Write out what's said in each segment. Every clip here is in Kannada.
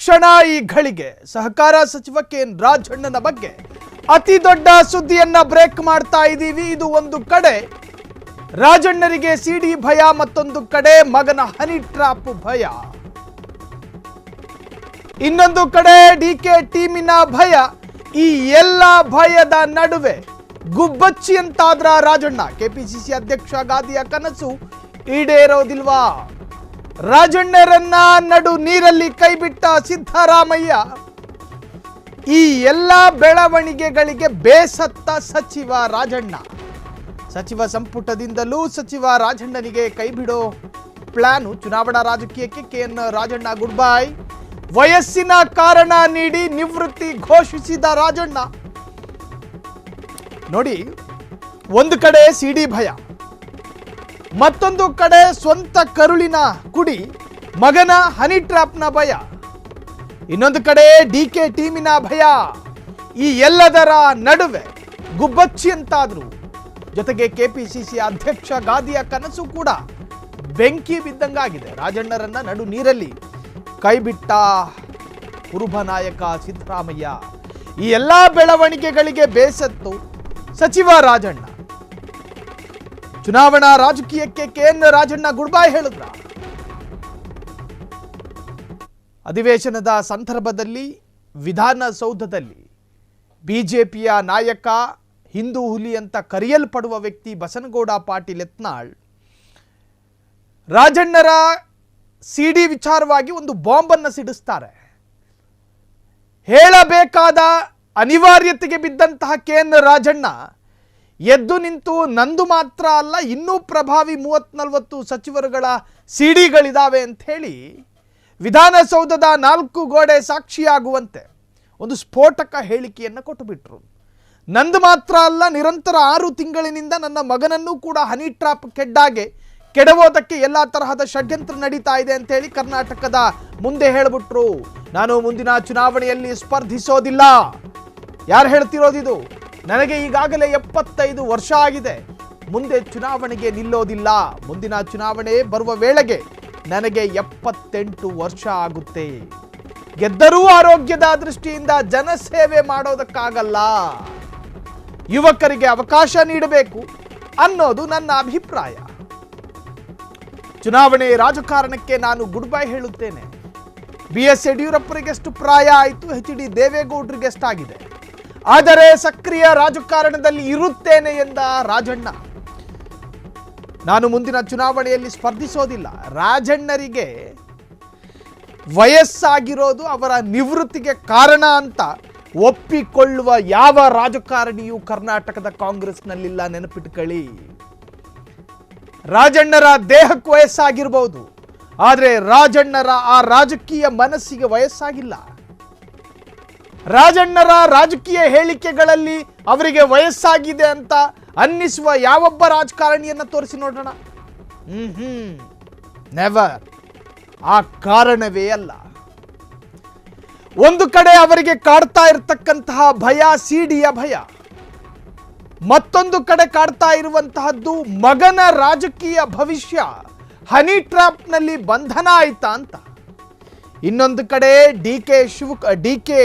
ಕ್ಷಣ ಈ ಘಳಿಗೆ ಸಹಕಾರ ಸಚಿವ ಕೆಎನ್ ರಾಜಣ್ಣನ ಬಗ್ಗೆ ಅತಿ ದೊಡ್ಡ ಸುದ್ದಿಯನ್ನ ಬ್ರೇಕ್ ಮಾಡ್ತಾ ಇದ್ದೀವಿ. ಇದು ಒಂದು ಕಡೆ ರಾಜಣ್ಣರಿಗೆ ಸಿಡಿ ಭಯ, ಮತ್ತೊಂದು ಕಡೆ ಮಗನ ಹನಿ ಟ್ರಾಪ್ ಭಯ, ಇನ್ನೊಂದು ಕಡೆ ಡಿಕೆ ಟೀಮಿನ ಭಯ. ಈ ಎಲ್ಲ ಭಯದ ನಡುವೆ ಗುಬ್ಬಚ್ಚಿ ಅಂತಾದ್ರ ರಾಜಣ್ಣ. ಕೆಪಿಸಿಸಿ ಅಧ್ಯಕ್ಷ ಗಾದಿಯ ಕನಸು ಈಡೇರೋದಿಲ್ವಾ? ರಾಜಣ್ಣರನ್ನ ನಡು ನೀರಲ್ಲಿ ಕೈಬಿಟ್ಟ ಸಿದ್ದರಾಮಯ್ಯ. ಈ ಎಲ್ಲ ಬೆಳವಣಿಗೆಗಳಿಗೆ ಬೇಸತ್ತ ಸಚಿವ ರಾಜಣ್ಣ. ಸಚಿವ ಸಂಪುಟದಿಂದಲೂ ಸಚಿವ ರಾಜಣ್ಣನಿಗೆ ಕೈಬಿಡೋ ಪ್ಲಾನು. ಚುನಾವಣಾ ರಾಜಕೀಯಕ್ಕೆ ಕೆಎನ್ ರಾಜಣ್ಣ ಗುಡ್ ಬೈ. ವಯಸ್ಸಿನ ಕಾರಣ ನೀಡಿ ನಿವೃತ್ತಿ ಘೋಷಿಸಿದ ರಾಜಣ್ಣ. ನೋಡಿ, ಒಂದು ಕಡೆ ಸಿಡಿ ಭಯ, ಮತ್ತೊಂದು ಕಡೆ ಸ್ವಂತ ಕರುಳಿನ ಕುಡಿ ಮಗನ ಹನಿ ಟ್ರಾಪ್ನ ಭಯ, ಇನ್ನೊಂದು ಕಡೆ ಡಿಕೆ ಟೀಮಿನ ಭಯ. ಈ ಎಲ್ಲದರ ನಡುವೆ ಗುಬ್ಬಚ್ಚಿ ಅಂತಾದ್ರು. ಜೊತೆಗೆ ಕೆಪಿಸಿಸಿ ಅಧ್ಯಕ್ಷ ಗಾದಿಯ ಕನಸು ಕೂಡ ಬೆಂಕಿ ಬಿದ್ದಂಗಾಗಿದೆ. ರಾಜಣ್ಣರನ್ನ ನಡು ನೀರಲ್ಲಿ ಕೈಬಿಟ್ಟ ಕುರುಬ ನಾಯಕ ಸಿದ್ದರಾಮಯ್ಯ. ಈ ಎಲ್ಲ ಬೆಳವಣಿಗೆಗಳಿಗೆ ಬೇಸತ್ತು ಸಚಿವ ರಾಜಣ್ಣ. ಚುನಾವಣಾ ರಾಜಕೀಯಕ್ಕೆ ಕೆಎನ್ ರಾಜಣ್ಣ ಗುಡ್ ಬೈ ಹೇಳಿದ್ರ. ಅಧಿವೇಶನದ ಸಂದರ್ಭದಲ್ಲಿ ವಿಧಾನಸೌಧದಲ್ಲಿ ಬಿಜೆಪಿಯ ನಾಯಕ, ಹಿಂದೂ ಹುಲಿ ಅಂತ ಕರೆಯಲ್ಪಡುವ ವ್ಯಕ್ತಿ ಬಸನಗೌಡ ಪಾಟೀಲ್ ಯತ್ನಾಳ್ ರಾಜಣ್ಣರ ಸಿಡಿ ವಿಚಾರವಾಗಿ ಒಂದು ಬಾಂಬನ್ನು ಸಿಡಿಸ್ತಾರೆ. ಹೇಳಬೇಕಾದ ಅನಿವಾರ್ಯತೆಗೆ ಬಿದ್ದಂತಹ ಕೆಎನ್ ರಾಜಣ್ಣ ಎದ್ದು ನಿಂತು ನಂದು ಮಾತ್ರ ಅಲ್ಲ, ಇನ್ನೂ ಪ್ರಭಾವಿ 30-40 ಸಚಿವರುಗಳ ಸಿಡಿಗಳಿದಾವೆ ಅಂತ ಹೇಳಿ ವಿಧಾನಸೌಧದ 4 ಗೋಡೆ ಸಾಕ್ಷಿಯಾಗುವಂತೆ ಒಂದು ಸ್ಫೋಟಕ ಹೇಳಿಕೆಯನ್ನು ಕೊಟ್ಟುಬಿಟ್ರು. ನಂದು ಮಾತ್ರ ಅಲ್ಲ, ನಿರಂತರ 6 ತಿಂಗಳಿನಿಂದ ನನ್ನ ಮಗನನ್ನು ಕೂಡ ಹನಿ ಟ್ರಾಪ್ ಕೆಡವೋದಕ್ಕೆ ಎಲ್ಲ ತರಹದ ಷಡ್ಯಂತ್ರ ನಡೀತಾ ಇದೆ ಅಂತ ಹೇಳಿ ಕರ್ನಾಟಕದ ಮುಂದೆ ಹೇಳಿಬಿಟ್ರು. ನಾನು ಮುಂದಿನ ಚುನಾವಣೆಯಲ್ಲಿ ಸ್ಪರ್ಧಿಸೋದಿಲ್ಲ. ಯಾರು ಹೇಳ್ತಿರೋದಿದು? ನನಗೆ ಈಗಾಗಲೇ 75 ವರ್ಷ ಆಗಿದೆ, ಮುಂದೆ ಚುನಾವಣೆಗೆ ನಿಲ್ಲೋದಿಲ್ಲ. ಮುಂದಿನ ಚುನಾವಣೆ ಬರುವ ವೇಳೆಗೆ ನನಗೆ 78 ವರ್ಷ ಆಗುತ್ತೆ. ಗೆದ್ದರೂ ಆರೋಗ್ಯದ ದೃಷ್ಟಿಯಿಂದ ಜನಸೇವೆ ಮಾಡೋದಕ್ಕಾಗಲ್ಲ. ಯುವಕರಿಗೆ ಅವಕಾಶ ನೀಡಬೇಕು ಅನ್ನೋದು ನನ್ನ ಅಭಿಪ್ರಾಯ. ಚುನಾವಣೆ ರಾಜಕಾರಣಕ್ಕೆ ನಾನು ಗುಡ್ ಬೈ ಹೇಳುತ್ತೇನೆ. BS ಯಡಿಯೂರಪ್ಪರಿಗೆ ಎಷ್ಟು ಪ್ರಾಯ ಆಯಿತು, HD ದೇವೇಗೌಡರಿಗೆ ಎಷ್ಟಾಗಿದೆ. ಆದರೆ ಸಕ್ರಿಯ ರಾಜಕಾರಣದಲ್ಲಿ ಇರುತ್ತೇನೆ ಎಂದ ರಾಜಣ್ಣ. ನಾನು ಮುಂದಿನ ಚುನಾವಣೆಯಲ್ಲಿ ಸ್ಪರ್ಧಿಸೋದಿಲ್ಲ. ರಾಜಣ್ಣರಿಗೆ ವಯಸ್ಸಾಗಿರೋದು ಅವರ ನಿವೃತ್ತಿಗೆ ಕಾರಣ ಅಂತ ಒಪ್ಪಿಕೊಳ್ಳುವ ಯಾವ ರಾಜಕಾರಣಿಯೂ ಕರ್ನಾಟಕದ ಕಾಂಗ್ರೆಸ್ನಲ್ಲಿಲ್ಲ, ನೆನಪಿಟ್ಕೊಳ್ಳಿ. ರಾಜಣ್ಣರ ದೇಹಕ್ಕೆ ವಯಸ್ಸಾಗಿರ್ಬೋದು, ಆದರೆ ರಾಜಣ್ಣರ ಆ ರಾಜಕೀಯ ಮನಸ್ಸಿಗೆ ವಯಸ್ಸಾಗಿಲ್ಲ. ರಾಜಣ್ಣರ ರಾಜಕೀಯ ಹೇಳಿಕೆಗಳಲ್ಲಿ ಅವರಿಗೆ ವಯಸ್ಸಾಗಿದೆ ಅಂತ ಅನ್ನಿಸುವ ಯಾವೊಬ್ಬ ರಾಜಕಾರಣಿಯನ್ನ ತೋರಿಸಿ ನೋಡೋಣ. ನೆವರ್. ಆ ಕಾರಣವೇ ಅಲ್ಲ. ಒಂದು ಕಡೆ ಅವರಿಗೆ ಕಾಡ್ತಾ ಇರತಕ್ಕಂತಹ ಭಯ ಸಿಡಿಯ ಭಯ, ಮತ್ತೊಂದು ಕಡೆ ಕಾಡ್ತಾ ಇರುವಂತಹದ್ದು ಮಗನ ರಾಜಕೀಯ ಭವಿಷ್ಯ ಹನಿ ಟ್ರಾಪ್ನಲ್ಲಿ ಬಂಧನ ಆಯ್ತಾ ಅಂತ. ಇನ್ನೊಂದು ಕಡೆ ಡಿಕೆ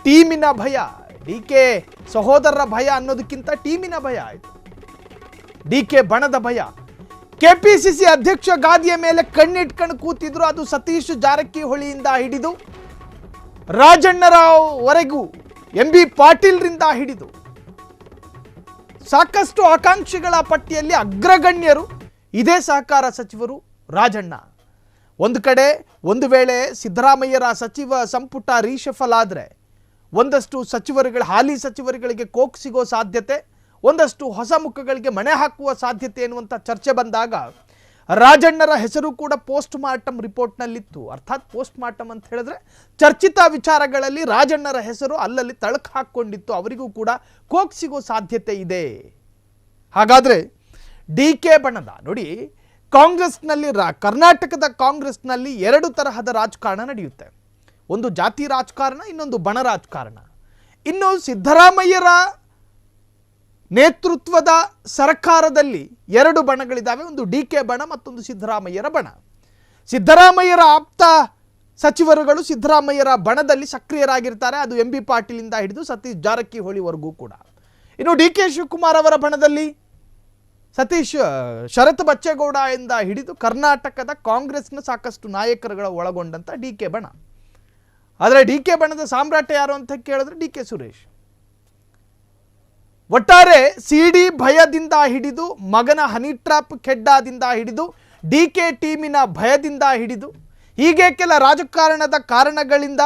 ಟೀಮಿನ ಭಯ, ಡಿಕೆ ಸಹೋದರರ ಭಯ ಅನ್ನೋದಕ್ಕಿಂತ ಟೀಮಿನ ಭಯ ಆಯಿತು. ಡಿಕೆ ಬಣದ ಭಯ. ಕೆಪಿಸಿಸಿ ಅಧ್ಯಕ್ಷ ಗಾದಿಯ ಮೇಲೆ ಕಣ್ಣಿಟ್ಕೊಂಡು ಕೂತಿದ್ರು. ಅದು ಸತೀಶ್ ಜಾರಕಿಹೊಳಿಯಿಂದ ಹಿಡಿದು ರಾಜಣ್ಣರವರೆಗೂ MB ಪಾಟೀಲ್ರಿಂದ ಹಿಡಿದು ಸಾಕಷ್ಟು ಆಕಾಂಕ್ಷಿಗಳ ಪಟ್ಟಿಯಲ್ಲಿ ಅಗ್ರಗಣ್ಯರು ಇದೇ ಸಹಕಾರ ಸಚಿವರು ರಾಜಣ್ಣ. ಒಂದು ಕಡೆ ಒಂದು ವೇಳೆ ಸಿದ್ದರಾಮಯ್ಯರ ಸಚಿವ ಸಂಪುಟ ರೀಶಫಲ್ ಆದರೆ ಒಂದಷ್ಟು ಹಾಲಿ ಸಚಿವರುಗಳಿಗೆ ಕೋಕ್ ಸಿಗೋ ಸಾಧ್ಯತೆ, ಒಂದಷ್ಟು ಹೊಸ ಮುಖಗಳಿಗೆ ಮಣೆ ಹಾಕುವ ಸಾಧ್ಯತೆ ಎನ್ನುವಂಥ ಚರ್ಚೆ ಬಂದಾಗ ರಾಜಣ್ಣರ ಹೆಸರು ಕೂಡ ಪೋಸ್ಟ್ ಮಾರ್ಟಮ್ ರಿಪೋರ್ಟ್ನಲ್ಲಿತ್ತು. ಅರ್ಥಾತ್ ಪೋಸ್ಟ್ ಮಾರ್ಟಮ್ ಅಂತ ಹೇಳಿದ್ರೆ ಚರ್ಚಿತ ವಿಚಾರಗಳಲ್ಲಿ ರಾಜಣ್ಣರ ಹೆಸರು ಅಲ್ಲಲ್ಲಿ ತಳಕು ಹಾಕ್ಕೊಂಡಿತ್ತು. ಅವರಿಗೂ ಕೂಡ ಕೋಕ್ ಸಿಗೋ ಸಾಧ್ಯತೆ ಇದೆ. ಹಾಗಾದರೆ ಡಿಕೆ ಬಣದ ನೋಡಿ, ಕಾಂಗ್ರೆಸ್ನಲ್ಲಿ ಕರ್ನಾಟಕದ ಕಾಂಗ್ರೆಸ್ನಲ್ಲಿ 2 ತರಹದ ರಾಜಕಾರಣ ನಡೆಯುತ್ತೆ. ಒಂದು ಜಾತಿ ರಾಜಕಾರಣ, ಇನ್ನೊಂದು ಬಣ ರಾಜಕಾರಣ. ಇನ್ನು ಸಿದ್ದರಾಮಯ್ಯರ ನೇತೃತ್ವದ ಸರ್ಕಾರದಲ್ಲಿ 2 ಬಣಗಳಿದ್ದಾವೆ. ಒಂದು ಡಿಕೆ ಬಣ, ಮತ್ತೊಂದು ಸಿದ್ದರಾಮಯ್ಯರ ಬಣ. ಸಿದ್ದರಾಮಯ್ಯರ ಆಪ್ತ ಸಚಿವರುಗಳು ಸಿದ್ದರಾಮಯ್ಯರ ಬಣದಲ್ಲಿ ಸಕ್ರಿಯರಾಗಿರ್ತಾರೆ. ಅದು ಎಂ ಬಿ ಪಾಟೀಲಿಂದ ಹಿಡಿದು ಸತೀಶ್ ಜಾರಕಿಹೊಳಿವರೆಗೂ ಕೂಡ. ಇನ್ನು ಡಿ ಕೆ ಶಿವಕುಮಾರ್ ಅವರ ಬಣದಲ್ಲಿ ಸತೀಶ್ ಶರತ್ ಬಚ್ಚೇಗೌಡ ಇಂದ ಹಿಡಿದು ಕರ್ನಾಟಕದ ಕಾಂಗ್ರೆಸ್ನ ಸಾಕಷ್ಟು ನಾಯಕರುಗಳ ಒಳಗೊಂಡಂಥ ಡಿ ಕೆ ಬಣ. ಆದರೆ ಡಿ ಕೆ ಬಣದ ಸಾಮ್ರಾಟ ಯಾರು ಅಂತ ಕೇಳಿದ್ರೆ ಡಿ ಕೆ ಸುರೇಶ್. ಒಟ್ಟಾರೆ ಸಿಡಿ ಭಯದಿಂದ ಹಿಡಿದು ಮಗನ ಹನಿ ಟ್ರಾಪ್ ಖೆಡ್ಡಾದಿಂದ ಹಿಡಿದು ಡಿ ಕೆ ಟೀಮಿನ ಭಯದಿಂದ ಹಿಡಿದು ಹೀಗೆ ಕೆಲ ರಾಜಕಾರಣದ ಕಾರಣಗಳಿಂದ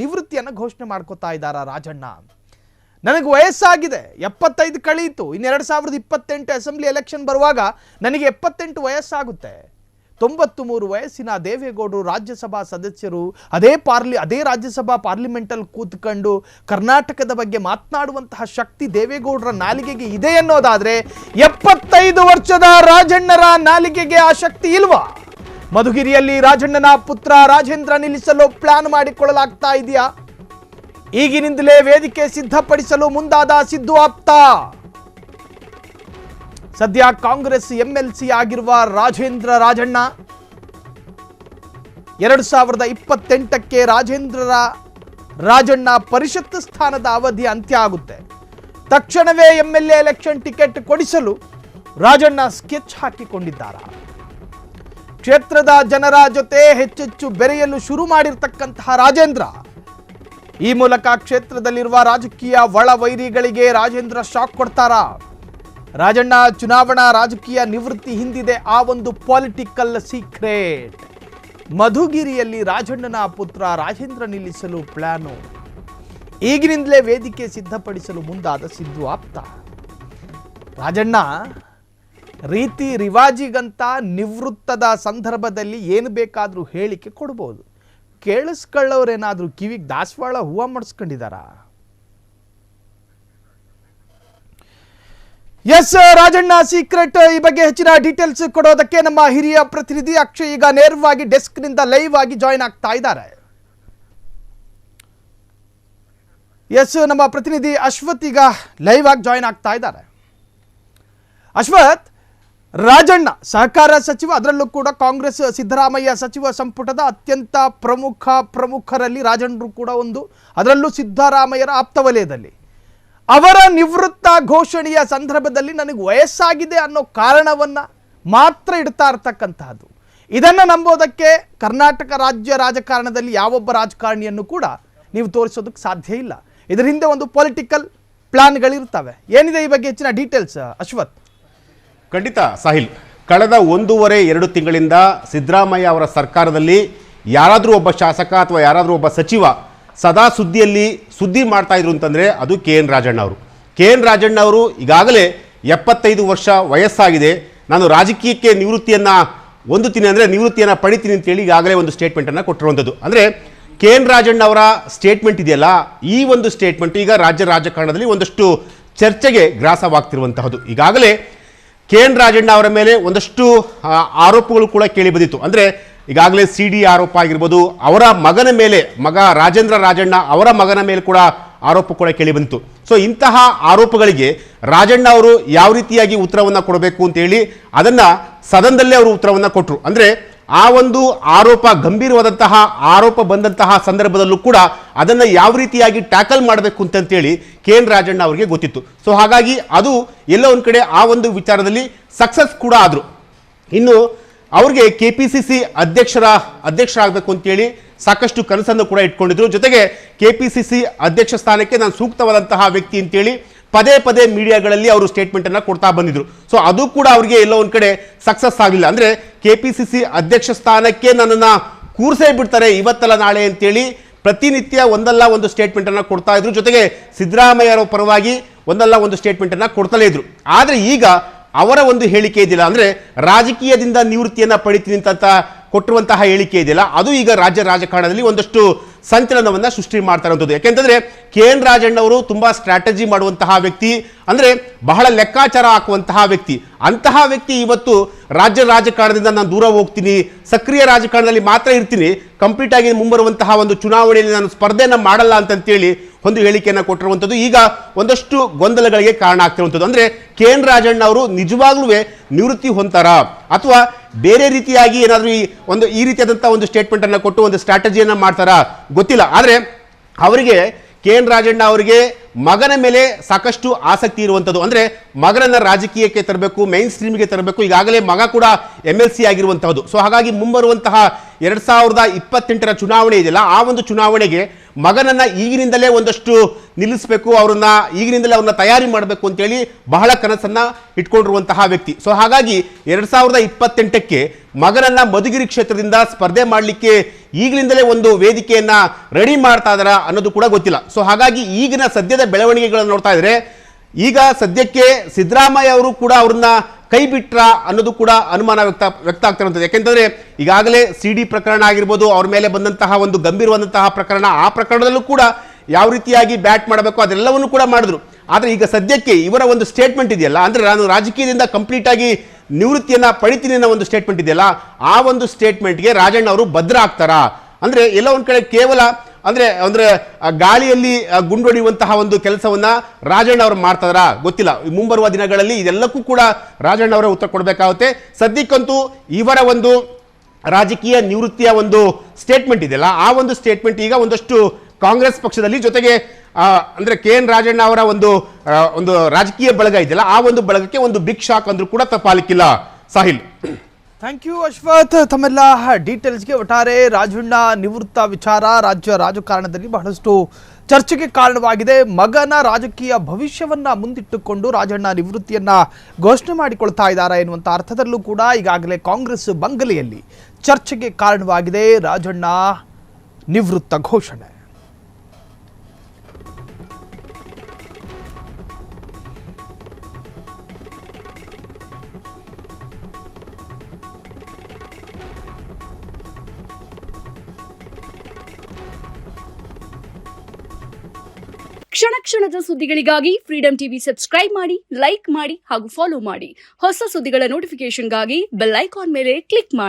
ನಿವೃತ್ತಿಯನ್ನು ಘೋಷಣೆ ಮಾಡ್ಕೋತಾ ಇದ್ದಾರ ರಾಜಣ್ಣ. ನನಗೆ ವಯಸ್ಸಾಗಿದೆ, 75 ಕಳೀತು, ಇನ್ನು 2028 ಅಸೆಂಬ್ಲಿ ಎಲೆಕ್ಷನ್ ಬರುವಾಗ ನನಗೆ 78 ವಯಸ್ಸಾಗುತ್ತೆ. 93 ವಯಸ್ಸಿನ ದೇವೇಗೌಡರು ರಾಜ್ಯಸಭಾ ಸದಸ್ಯರು ಅದೇ ರಾಜ್ಯಸಭಾ ಪಾರ್ಲಿಮೆಂಟಲ್ಲಿ ಕೂತ್ಕೊಂಡು ಕರ್ನಾಟಕದ ಬಗ್ಗೆ ಮಾತನಾಡುವಂತಹ ಶಕ್ತಿ ದೇವೇಗೌಡರ ನಾಲಿಗೆಗೆ ಇದೆ ಅನ್ನೋದಾದ್ರೆ 75 ವರ್ಷದ ರಾಜಣ್ಣರ ನಾಲಿಗೆಗೆ ಆ ಶಕ್ತಿ ಇಲ್ವಾ? ಮಧುಗಿರಿಯಲ್ಲಿ ರಾಜಣ್ಣನ ಪುತ್ರ ರಾಜೇಂದ್ರ ನಿಲ್ಲಿಸಲು ಪ್ಲಾನ್ ಮಾಡಿಕೊಳ್ಳಲಾಗ್ತಾ ಇದೆಯಾ? ಈಗಿನಿಂದಲೇ ವೇದಿಕೆ ಸಿದ್ಧಪಡಿಸಲು ಮುಂದಾದ ಸಿದ್ದು ಆಪ್ತ. ಸದ್ಯ ಕಾಂಗ್ರೆಸ್ ಎಂಎಲ್ಸಿ ಆಗಿರುವ ರಾಜಣ್ಣ 2028ಕ್ಕೆ ರಾಜಣ್ಣ ಪರಿಷತ್ ಸ್ಥಾನದ ಅವಧಿ ಅಂತ್ಯ ಆಗುತ್ತೆ. ತಕ್ಷಣವೇ ಎಂಎಲ್ಎ ಎಲೆಕ್ಷನ್ ಟಿಕೆಟ್ ಕೊಡಿಸಲು ರಾಜಣ್ಣ ಸ್ಕೆಚ್ ಹಾಕಿಕೊಂಡಿದ್ದಾರೆ. ಕ್ಷೇತ್ರದ ಜನರ ಜೊತೆ ಹೆಚ್ಚೆಚ್ಚು ಬೆರೆಯಲು ಶುರು ಮಾಡಿರ್ತಕ್ಕಂತಹ ರಾಜೇಂದ್ರ ಈ ಮೂಲಕ ಕ್ಷೇತ್ರದಲ್ಲಿರುವ ರಾಜಕೀಯ ಒಳವೈರಿಗಳಿಗೆ ರಾಜೇಂದ್ರ ಶಾಕ್ ಕೊಡ್ತಾರ. ರಾಜಣ್ಣ ಚುನಾವಣಾ ರಾಜಕೀಯ ನಿವೃತ್ತಿ ಹಿಂದಿದೆ ಆ ಒಂದು ಪೊಲಿಟಿಕಲ್ ಸೀಕ್ರೆಟ್. ಮಧುಗಿರಿಯಲ್ಲಿ ರಾಜಣ್ಣನ ಪುತ್ರ ರಾಜೇಂದ್ರ ನಿಲ್ಲಿಸಲು ಪ್ಲಾನು. ಈಗಿನಿಂದಲೇ ವೇದಿಕೆ ಸಿದ್ಧಪಡಿಸಲು ಮುಂದಾದ ಸಿದ್ದು ಆಪ್ತ. ರಾಜಣ್ಣ ರೀತಿ ರಿವಾಜಿಗಂತ ನಿವೃತ್ತದ ಸಂದರ್ಭದಲ್ಲಿ ಏನು ಬೇಕಾದರೂ ಹೇಳಿಕೆ ಕೊಡ್ಬೋದು. ಕೇಳಿಸ್ಕೊಳ್ಳೋರೇನಾದ್ರೂ ಕಿವಿಗೆ ದಾಸವಾಳ ಹೂವು ಮಾಡಿಸ್ಕೊಂಡಿದಾರ? ಎಸ್, ರಾಜಣ್ಣ ಸೀಕ್ರೆಟ್ ಈ ಬಗ್ಗೆ ಹೆಚ್ಚಿನ ಡೀಟೇಲ್ಸ್ ಕೊಡೋದಕ್ಕೆ ನಮ್ಮ ಹಿರಿಯ ಪ್ರತಿನಿಧಿ ಅಕ್ಷಯ್ ಈಗ ನೇರವಾಗಿ ಡೆಸ್ಕ್ ನಿಂದ ಲೈವ್ ಆಗಿ ಜಾಯಿನ್ ಆಗ್ತಾ ಇದ್ದಾರೆ. ಎಸ್, ನಮ್ಮ ಪ್ರತಿನಿಧಿ ಅಶ್ವಥ್ ಈಗ ಲೈವ್ ಆಗಿ ಜಾಯಿನ್ ಆಗ್ತಾ ಇದ್ದಾರೆ. ಅಶ್ವಥ್, ರಾಜಣ್ಣ ಸಹಕಾರ ಸಚಿವ, ಅದರಲ್ಲೂ ಕೂಡ ಕಾಂಗ್ರೆಸ್ ಸಿದ್ದರಾಮಯ್ಯ ಸಚಿವ ಸಂಪುಟದ ಅತ್ಯಂತ ಪ್ರಮುಖರಲ್ಲಿ ರಾಜಣ್ಣರು ಕೂಡ ಒಂದು, ಅದರಲ್ಲೂ ಸಿದ್ದರಾಮಯ್ಯರ ಆಪ್ತ ವಲಯದಲ್ಲಿ. ಅವರ ನಿವೃತ್ತ ಘೋಷಣೆಯ ಸಂದರ್ಭದಲ್ಲಿ ನನಗೆ ವಯಸ್ಸಾಗಿದೆ ಅನ್ನೋ ಕಾರಣವನ್ನ ಮಾತ್ರ ಇಡ್ತಾ ಇರ್ತಕ್ಕಂತಹದ್ದು. ಇದನ್ನು ನಂಬೋದಕ್ಕೆ ಕರ್ನಾಟಕ ರಾಜ್ಯ ರಾಜಕಾರಣದಲ್ಲಿ ಯಾವೊಬ್ಬ ರಾಜಕಾರಣಿಯನ್ನು ಕೂಡ ನೀವು ತೋರಿಸೋದಕ್ಕೆ ಸಾಧ್ಯ ಇಲ್ಲ. ಇದರ ಹಿಂದೆ ಒಂದು ಪೊಲಿಟಿಕಲ್ ಪ್ಲಾನ್ಗಳಿರ್ತವೆ. ಏನಿದೆ ಈ ಬಗ್ಗೆ ಹೆಚ್ಚಿನ ಡೀಟೇಲ್ಸ್ ಅಶ್ವಥ್? ಖಂಡಿತ ಸಾಹಿಲ್, ಕಳೆದ 1.5-2 ತಿಂಗಳಿಂದ ಸಿದ್ದರಾಮಯ್ಯ ಅವರ ಸರ್ಕಾರದಲ್ಲಿ ಯಾರಾದರೂ ಒಬ್ಬ ಶಾಸಕ ಅಥವಾ ಯಾರಾದರೂ ಒಬ್ಬ ಸಚಿವ ಸದಾ ಸುದ್ದಿ ಮಾಡ್ತಾ ಇದ್ರು ಅಂತಂದರೆ ಅದು KN ರಾಜಣ್ಣ ಅವರು. KN ರಾಜಣ್ಣ ಅವರು ಈಗಾಗಲೇ 75 ವರ್ಷ ವಯಸ್ಸಾಗಿದೆ, ನಾನು ರಾಜಕೀಯಕ್ಕೆ ನಿವೃತ್ತಿಯನ್ನು ಪಡಿತೀನಿ ಅಂತೇಳಿ ಈಗಾಗಲೇ ಒಂದು ಸ್ಟೇಟ್ಮೆಂಟನ್ನು ಕೊಟ್ಟಿರುವಂಥದ್ದು. ಅಂದರೆ KN ರಾಜಣ್ಣ ಅವರ ಸ್ಟೇಟ್ಮೆಂಟ್ ಇದೆಯಲ್ಲ, ಈ ಒಂದು ಸ್ಟೇಟ್ಮೆಂಟ್ ಈಗ ರಾಜ್ಯ ರಾಜಕಾರಣದಲ್ಲಿ ಒಂದಷ್ಟು ಚರ್ಚೆಗೆ ಗ್ರಾಸವಾಗ್ತಿರುವಂತಹದ್ದು. ಈಗಾಗಲೇ KN ರಾಜಣ್ಣ ಅವರ ಮೇಲೆ ಒಂದಷ್ಟು ಆರೋಪಗಳು ಕೂಡ ಕೇಳಿ ಬಂದಿತ್ತು. ಅಂದರೆ ಈಗಾಗಲೇ CD ಆರೋಪ ಆಗಿರ್ಬೋದು, ಅವರ ಮಗನ ಮೇಲೆ, ರಾಜೇಂದ್ರ ರಾಜಣ್ಣ ಅವರ ಮಗನ ಮೇಲೆ ಕೂಡ ಆರೋಪ ಕೂಡ ಕೇಳಿ ಬಂದಿತ್ತು. ಸೊ ಇಂತಹ ಆರೋಪಗಳಿಗೆ ರಾಜಣ್ಣ ಅವರು ಯಾವ ರೀತಿಯಾಗಿ ಉತ್ತರವನ್ನು ಕೊಡಬೇಕು ಅಂತೇಳಿ ಅದನ್ನು ಸದನದಲ್ಲೇ ಅವರು ಉತ್ತರವನ್ನು ಕೊಟ್ಟರು. ಅಂದರೆ ಆ ಒಂದು ಗಂಭೀರವಾದಂತಹ ಆರೋಪ ಬಂದಂತಹ ಸಂದರ್ಭದಲ್ಲೂ ಕೂಡ ಅದನ್ನು ಯಾವ ರೀತಿಯಾಗಿ ಟ್ಯಾಕಲ್ ಮಾಡಬೇಕು ಅಂತೇಳಿ KN ರಾಜಣ್ಣ ಅವರಿಗೆ ಗೊತ್ತಿತ್ತು. ಸೊ ಹಾಗಾಗಿ ಅದು ಎಲ್ಲೋ ಒಂದು ಕಡೆ ಆ ಒಂದು ವಿಚಾರದಲ್ಲಿ ಸಕ್ಸಸ್ ಕೂಡ ಆದರು. ಇನ್ನು ಅವ್ರಿಗೆ KPCC ಅಧ್ಯಕ್ಷರಾಗಬೇಕು ಅಂತೇಳಿ ಸಾಕಷ್ಟು ಕನಸನ್ನು ಕೂಡ ಇಟ್ಕೊಂಡಿದ್ರು. ಜೊತೆಗೆ KPCC ಅಧ್ಯಕ್ಷ ಸ್ಥಾನಕ್ಕೆ ನಾನು ಸೂಕ್ತವಾದಂತಹ ವ್ಯಕ್ತಿ ಅಂತೇಳಿ ಪದೇ ಮೀಡಿಯಾಗಳಲ್ಲಿ ಅವರು ಸ್ಟೇಟ್ಮೆಂಟನ್ನು ಕೊಡ್ತಾ ಬಂದಿದ್ರು. ಸೊ ಅದು ಕೂಡ ಅವರಿಗೆ ಎಲ್ಲೋ ಒಂದು ಕಡೆ ಸಕ್ಸಸ್ ಆಗಲಿಲ್ಲ. ಅಂದರೆ KPCC ಅಧ್ಯಕ್ಷ ಸ್ಥಾನಕ್ಕೆ ನನ್ನನ್ನು ಕೂರ್ಸೇ ಬಿಡ್ತಾರೆ ಇವತ್ತಲ್ಲ ನಾಳೆ ಅಂತೇಳಿ ಪ್ರತಿನಿತ್ಯ ಒಂದಲ್ಲ ಒಂದು ಸ್ಟೇಟ್ಮೆಂಟನ್ನು ಕೊಡ್ತಾ ಇದ್ರು. ಜೊತೆಗೆ ಸಿದ್ದರಾಮಯ್ಯ ಅವರ ಪರವಾಗಿ ಒಂದಲ್ಲ ಒಂದು ಸ್ಟೇಟ್ಮೆಂಟನ್ನು ಕೊಡ್ತಲೇ ಇದ್ರು. ಆದರೆ ಈಗ ಅವರ ಒಂದು ಹೇಳಿಕೆ ಇದೆಯಲ್ಲ, ಅಂದರೆ ರಾಜಕೀಯದಿಂದ ನಿವೃತ್ತಿಯನ್ನು ಪಡಿತೀನಿ ಅಂತ ಕೊಟ್ಟಿರುವಂತಹ ಹೇಳಿಕೆ ಇದೆಯಲ್ಲ, ಅದು ಈಗ ರಾಜ್ಯ ರಾಜಕಾರಣದಲ್ಲಿ ಒಂದಷ್ಟು ಸಂಚಲನವನ್ನು ಸೃಷ್ಟಿ ಮಾಡ್ತಾ ಇರುವಂಥದ್ದು. ಯಾಕೆಂತಂದ್ರೆ KN ರಾಜಣ್ಣ ಅವರು ತುಂಬಾ ಸ್ಟ್ರಾಟಜಿ ಮಾಡುವಂತಹ ವ್ಯಕ್ತಿ, ಅಂದ್ರೆ ಬಹಳ ಲೆಕ್ಕಾಚಾರ ಹಾಕುವಂತಹ ವ್ಯಕ್ತಿ. ಅಂತಹ ವ್ಯಕ್ತಿ ಇವತ್ತು ರಾಜ್ಯ ರಾಜಕಾರಣದಿಂದ ನಾನು ದೂರ ಹೋಗ್ತೀನಿ, ಸಕ್ರಿಯ ರಾಜಕಾರಣದಲ್ಲಿ ಮಾತ್ರ ಇರ್ತೀನಿ, ಕಂಪ್ಲೀಟ್ ಆಗಿ ಮುಂಬರುವಂತಹ ಒಂದು ಚುನಾವಣೆಯಲ್ಲಿ ನಾನು ಸ್ಪರ್ಧೆಯನ್ನು ಮಾಡಲ್ಲ ಅಂತೇಳಿ ಒಂದು ಹೇಳಿಕೆಯನ್ನು ಕೊಟ್ಟಿರುವಂಥದ್ದು ಈಗ ಒಂದಷ್ಟು ಗೊಂದಲಗಳಿಗೆ ಕಾರಣ ಆಗ್ತಿರುವಂಥದ್ದು. ಅಂದ್ರೆ KN ರಾಜಣ್ಣ ಅವರು ನಿಜವಾಗ್ಲೂ ನಿವೃತ್ತಿ ಹೊಂತಾರ ಅಥವಾ ಬೇರೆ ರೀತಿಯಾಗಿ ಏನಾದರೂ ಈ ರೀತಿಯಾದಂಥ ಒಂದು ಸ್ಟೇಟ್ಮೆಂಟನ್ನು ಕೊಟ್ಟು ಒಂದು ಸ್ಟ್ರಾಟಜಿಯನ್ನು ಮಾಡ್ತಾರಾ ಗೊತ್ತಿಲ್ಲ. ಆದರೆ ಅವರಿಗೆ KN ರಾಜಣ್ಣ ಅವರಿಗೆ ಮಗನ ಮೇಲೆ ಸಾಕಷ್ಟು ಆಸಕ್ತಿ ಇರುವಂಥದ್ದು. ಅಂದರೆ ಮಗನನ್ನು ರಾಜಕೀಯಕ್ಕೆ ತರಬೇಕು, ಮೈನ್ ಸ್ಟ್ರೀಮ್ಗೆ ತರಬೇಕು. ಈಗಾಗಲೇ ಮಗ ಕೂಡ MLC ಆಗಿರುವಂತಹದ್ದು. ಸೊ ಹಾಗಾಗಿ ಮುಂಬರುವಂತಹ 2028ರ ಚುನಾವಣೆ ಇದೆಯಲ್ಲ, ಆ ಒಂದು ಚುನಾವಣೆಗೆ ಮಗನನ್ನ ಈಗಿನಿಂದಲೇ ಒಂದಷ್ಟು ನಿಲ್ಲಿಸಬೇಕು, ಈಗಿನಿಂದಲೇ ಅವ್ರನ್ನ ತಯಾರಿ ಮಾಡಬೇಕು ಅಂತೇಳಿ ಬಹಳ ಕನಸನ್ನ ಇಟ್ಕೊಂಡಿರುವಂತಹ ವ್ಯಕ್ತಿ. ಸೊ ಹಾಗಾಗಿ 2028ಕ್ಕೆ ಮಗನನ್ನ ಮಧುಗಿರಿ ಕ್ಷೇತ್ರದಿಂದ ಸ್ಪರ್ಧೆ ಮಾಡಲಿಕ್ಕೆ ಈಗಿನಿಂದಲೇ ಒಂದು ವೇದಿಕೆಯನ್ನ ರೆಡಿ ಮಾಡ್ತಾ ಇದಾರ ಅನ್ನೋದು ಕೂಡ ಗೊತ್ತಿಲ್ಲ. ಸೊ ಹಾಗಾಗಿ ಈಗಿನ ಸದ್ಯದ ಬೆಳವಣಿಗೆಗಳನ್ನು ನೋಡ್ತಾ ಇದ್ರೆ ಈಗ ಸದ್ಯಕ್ಕೆ ಸಿದ್ದರಾಮಯ್ಯ ಅವರು ಕೂಡ ಅವ್ರನ್ನ ಕೈ ಬಿಟ್ರ ಅನ್ನೋದು ಕೂಡ ಅನುಮಾನ ವ್ಯಕ್ತ ಆಗ್ತಿರುವಂಥದ್ದು. ಯಾಕೆಂತಂದ್ರೆ ಈಗಾಗಲೇ CD ಪ್ರಕರಣ ಆಗಿರ್ಬೋದು, ಅವ್ರ ಮೇಲೆ ಬಂದಂತಹ ಒಂದು ಗಂಭೀರವಾದಂತಹ ಪ್ರಕರಣ, ಆ ಪ್ರಕರಣದಲ್ಲೂ ಕೂಡ ಯಾವ ರೀತಿಯಾಗಿ ಬ್ಯಾಟ್ ಮಾಡಬೇಕು ಅದೆಲ್ಲವನ್ನು ಕೂಡ ಮಾಡಿದ್ರು. ಆದರೆ ಈಗ ಸದ್ಯಕ್ಕೆ ಇವರ ಒಂದು ಸ್ಟೇಟ್ಮೆಂಟ್ ಇದೆಯಲ್ಲ, ಅಂದ್ರೆ ನಾನು ರಾಜಕೀಯದಿಂದ ಕಂಪ್ಲೀಟ್ ಆಗಿ ನಿವೃತ್ತಿಯನ್ನ ಪಡಿತೀನಿ ಅನ್ನೋ ಒಂದು ಸ್ಟೇಟ್ಮೆಂಟ್ ಇದೆಯಲ್ಲ, ಆ ಒಂದು ಸ್ಟೇಟ್ಮೆಂಟ್ಗೆ ರಾಜಣ್ಣ ಅವರು ಭದ್ರ ಆಗ್ತಾರಾ? ಅಂದ್ರೆ ಎಲ್ಲ ಒಂದ್ ಕಡೆ ಕೇವಲ ಅಂದ್ರೆ ಗಾಳಿಯಲ್ಲಿ ಗುಂಡೊಡೆಯುವಂತಹ ಒಂದು ಕೆಲಸವನ್ನ ರಾಜಣ್ಣ ಅವರು ಮಾಡ್ತಾರ ಗೊತ್ತಿಲ್ಲ. ಮುಂಬರುವ ದಿನಗಳಲ್ಲಿ ಇದೆಲ್ಲಕ್ಕೂ ಕೂಡ ರಾಜಣ್ಣ ಅವರೇ ಉತ್ತರ ಕೊಡಬೇಕಾಗುತ್ತೆ. ಸದ್ಯಕ್ಕಂತೂ ಇವರ ಒಂದು ರಾಜಕೀಯ ನಿವೃತ್ತಿಯ ಒಂದು ಸ್ಟೇಟ್ಮೆಂಟ್ ಇದೆಯಲ್ಲ, ಆ ಒಂದು ಸ್ಟೇಟ್ಮೆಂಟ್ ಈಗ ಒಂದಷ್ಟು ಕಾಂಗ್ರೆಸ್ ಪಕ್ಷದಲ್ಲಿ, ಜೊತೆಗೆ ಅಂದ್ರೆ KN ರಾಜಣ್ಣ ಅವರ ಒಂದು ರಾಜಕೀಯ ಬಳಗ ಇದೆಯಲ್ಲ, ಆ ಒಂದು ಬಳಗಕ್ಕೆ ಒಂದು ಬಿಗ್ ಶಾಕ್ ಅಂದ್ರೂ ಕೂಡ ತಪ್ಪಾಲಿಕ್ಕಿಲ್ಲ. ಸಾಹಿಲ್, ಥ್ಯಾಂಕ್ ಯು ಅಶ್ವಥ್ ತಮ್ಮೆಲ್ಲ ಡೀಟೇಲ್ಸ್ಗೆ. ಒಟ್ಟಾರೆ ರಾಜಣ್ಣ ನಿವೃತ್ತ ವಿಚಾರ ರಾಜ್ಯ ರಾಜಕಾರಣದಲ್ಲಿ ಬಹಳಷ್ಟು ಚರ್ಚೆಗೆ ಕಾರಣವಾಗಿದೆ. ಮಗನ ರಾಜಕೀಯ ಭವಿಷ್ಯವನ್ನ ಮುಂದಿಟ್ಟುಕೊಂಡು ರಾಜಣ್ಣ ನಿವೃತ್ತಿಯನ್ನ ಘೋಷಣೆ ಮಾಡಿಕೊಳ್ತಾ ಇದ್ದಾರೆ ಎನ್ನುವಂಥ ಅರ್ಥದಲ್ಲೂ ಕೂಡ ಈಗಾಗಲೇ ಕಾಂಗ್ರೆಸ್ ಬಂಗಲೆಯಲ್ಲಿ ಚರ್ಚೆಗೆ ಕಾರಣವಾಗಿದೆ ರಾಜಣ್ಣ ನಿವೃತ್ತ ಘೋಷಣೆ. ಕ್ಷಣ ಕ್ಷಣದ ಸುದ್ದಿಗಳಿಗಾಗಿ ಫ್ರೀಡಂ ಟಿವಿ ಸಬ್ಸ್ಕ್ರೈಬ್ ಮಾಡಿ, ಲೈಕ್ ಮಾಡಿ ಹಾಗೂ ಫಾಲೋ ಮಾಡಿ. ಹೊಸ ಸುದ್ದಿಗಳ ನೋಟಿಫಿಕೇಶನ್ಗಾಗಿ ಬೆಲ್ ಐಕಾನ್ ಮೇಲೆ ಕ್ಲಿಕ್ ಮಾಡಿ.